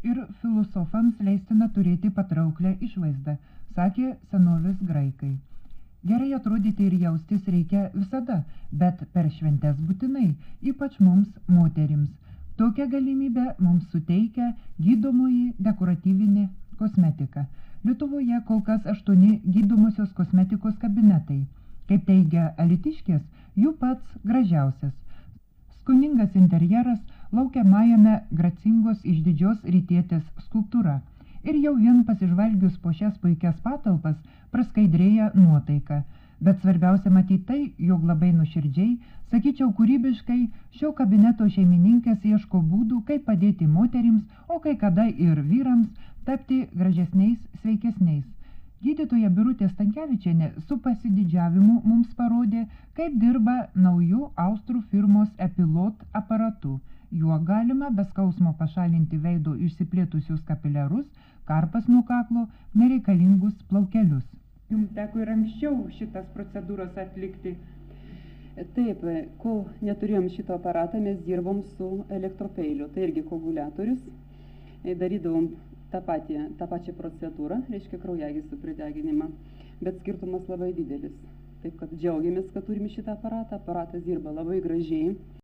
ir filosofams leistina turėti patrauklę išvaizdą, sakė senovės graikai. Gerai atrodyti ir jaustis reikia visada, bet per šventes būtinai, ypač mums, moterims. Tokią galimybę mums suteikia gydomoji dekoratyvinė kosmetika. Lietuvoje kol kas 8 gydomosios kosmetikos kabinetai. Kaip teigia alytiškės, jų pats gražiausias. Skoningas interjeras laukiamajame gracingos išdidžios rytietės skulptūra. Ir jau vien pasižvalgius po šias puikias patalpas praskaidrėja nuotaika. Bet svarbiausia matyti tai, jog labai nuoširdžiai, sakyčiau kūrybiškai, šio kabineto šeimininkės ieško būdų, kaip padėti moterims, o kai kada ir vyrams, tapti gražesniais, sveikesniais. Gydytoja Birutė Stankevičienė su pasididžiavimu mums parodė, kaip dirba naujų austrų firmos Epilot aparatu. Juo galima be skausmo pašalinti veido išsiplėtusius kapiliarus, karpas nuo kaklo, nereikalingus plaukelius. Jums teko ir anksčiau šitas procedūras atlikti. Taip, kol neturėjom šito aparatą, mes dirbom su elektropeiliu, tai irgi koaguliatorius. Darydavom tą pačią procedūrą, reiškia kraujagyslių prideginimą, bet skirtumas labai didelis. Taip kad džiaugiamės, kad turime šitą aparatą, aparatas dirba labai gražiai.